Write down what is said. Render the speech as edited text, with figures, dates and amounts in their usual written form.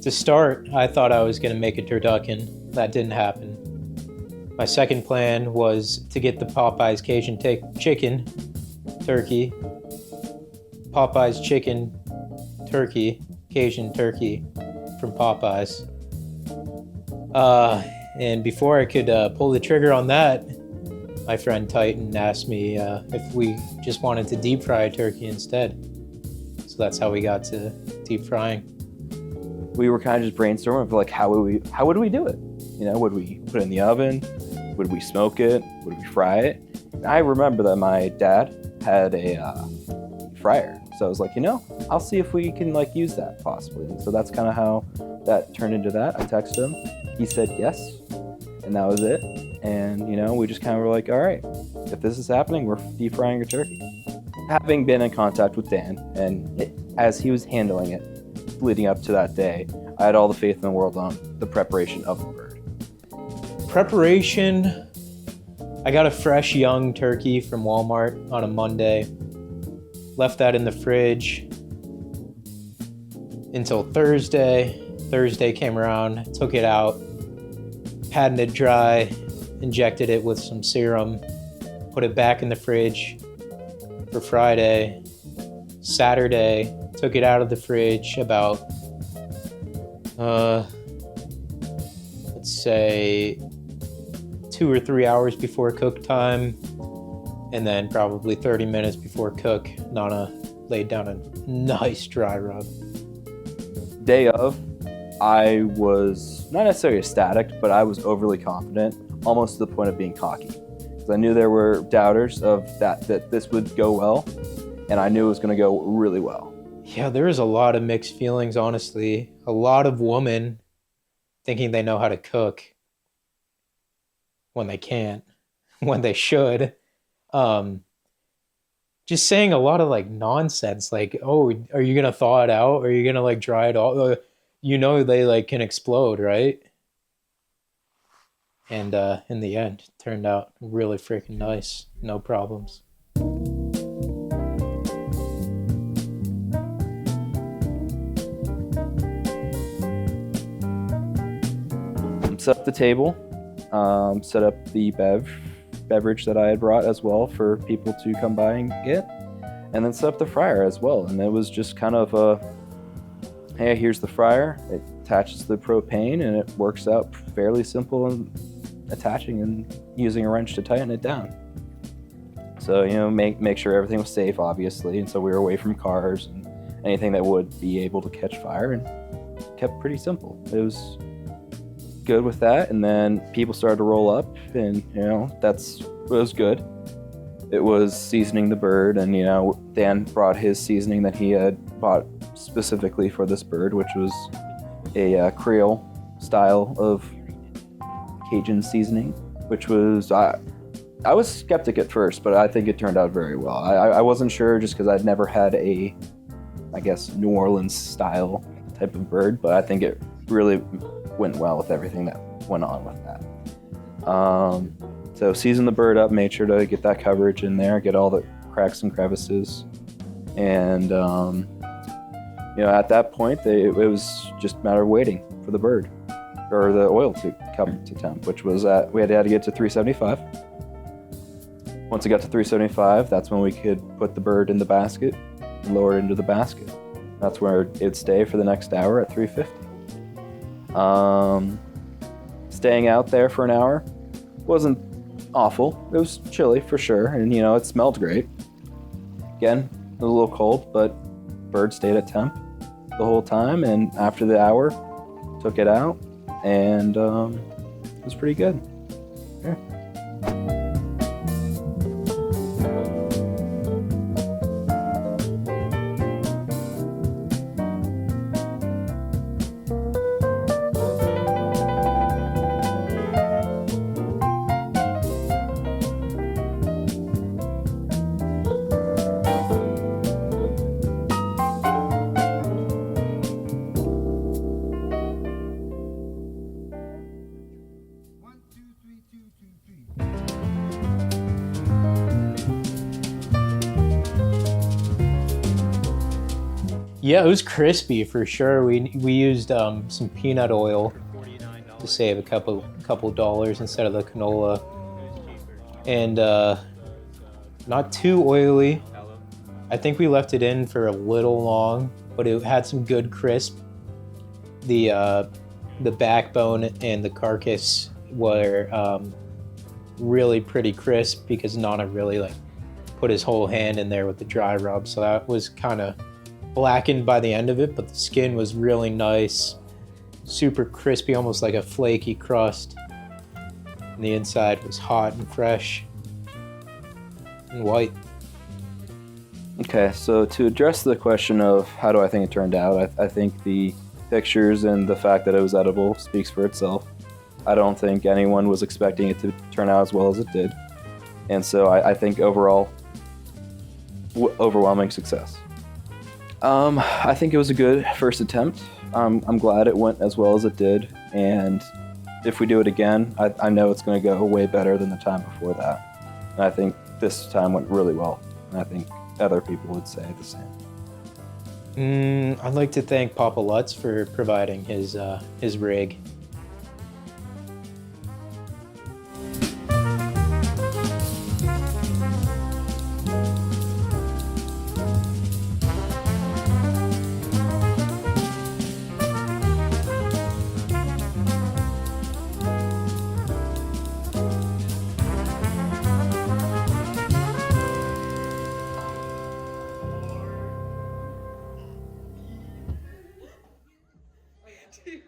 To start, I thought I was going to make a turducken. That didn't happen. My second plan was to get the Popeyes Cajun chicken, turkey. Popeyes chicken, turkey, Cajun turkey from Popeyes. And before I could pull the trigger on that, my friend Titan asked me if we just wanted to deep fry turkey instead. So that's how we got to deep frying. We were kind of just brainstorming of like how would we do it? You know, would we put it in the oven? Would we smoke it? Would we fry it? And I remember that my dad had a fryer, so I was like, you know, I'll see if we can like use that possibly. And so that's kind of how that turned into that. I texted him, he said yes, and that was it. And you know, we just kind of were like, all right, if this is happening, we're deep frying a turkey. Having been in contact with Dan, and as he was handling it leading up to that day, I had all the faith in the world on the preparation of the bird. Preparation, I got a fresh young turkey from Walmart on a Monday. Left that in the fridge until Thursday. Thursday came around, took it out, patted it dry, injected it with some serum, put it back in the fridge for Friday. Saturday, took it out of the fridge about, let's say 2 or 3 hours before cook time, and then probably 30 minutes before cook, Nana laid down a nice dry rub. Day of, I was not necessarily ecstatic, but I was overly confident, almost to the point of being cocky. Because I knew there were doubters of that this would go well, and I knew it was going to go really well. Yeah, there is a lot of mixed feelings, honestly. A lot of women thinking they know how to cook when they can't, when they should. Just saying a lot of like nonsense, like, oh, are you gonna thaw it out? Are you gonna like dry it all? You know they like can explode, right? And in the end, it turned out really freaking nice. No problems. Set up the table, set up the beverage that I had brought as well for people to come by and get, and then set up the fryer as well. And it was just kind of a, hey, here's the fryer, it attaches to the propane, and it works out fairly simple in attaching and using a wrench to tighten it down. So, you know, make sure everything was safe, obviously, and so we were away from cars and anything that would be able to catch fire, and kept pretty simple. It was good with that, and then people started to roll up, and you know, it was good. It was seasoning the bird, and you know, Dan brought his seasoning that he had bought specifically for this bird, which was a Creole style of Cajun seasoning, which was I was skeptic at first, but I think it turned out very well. I wasn't sure just because I'd never had a, I guess, New Orleans style type of bird, but I think it really went well with everything that went on with that. So season the bird up, made sure to get that coverage in there, get all the cracks and crevices, and you know, at that point it was just a matter of waiting for the bird or the oil to come to temp, which was we had to get to 375. Once it got to 375, that's when we could put the bird in the basket and lower it into the basket. That's where it'd stay for the next hour at 350. Staying out there for an hour wasn't awful. It was chilly for sure, and you know, it smelled great. Again, it was a little cold, but bird stayed at temp the whole time, and after the hour, took it out, and it was pretty good. Yeah. Yeah, it was crispy for sure. We used some peanut oil to save a couple dollars instead of the canola, and not too oily. I think we left it in for a little long, but it had some good crisp. The backbone and the carcass were really pretty crisp because Nana really like put his whole hand in there with the dry rub, so that was kind of blackened by the end of it, but the skin was really nice, super crispy, almost like a flaky crust. And the inside was hot and fresh and white. Okay, so to address the question of how do I think it turned out, I think the pictures and the fact that it was edible speaks for itself. I don't think anyone was expecting it to turn out as well as it did. And so I think overall, overwhelming success. I think it was a good first attempt. I'm glad it went as well as it did. And if we do it again, I know it's going to go way better than the time before that. And I think this time went really well. And I think other people would say the same. I'd like to thank Papa Lutz for providing his rig. Dude.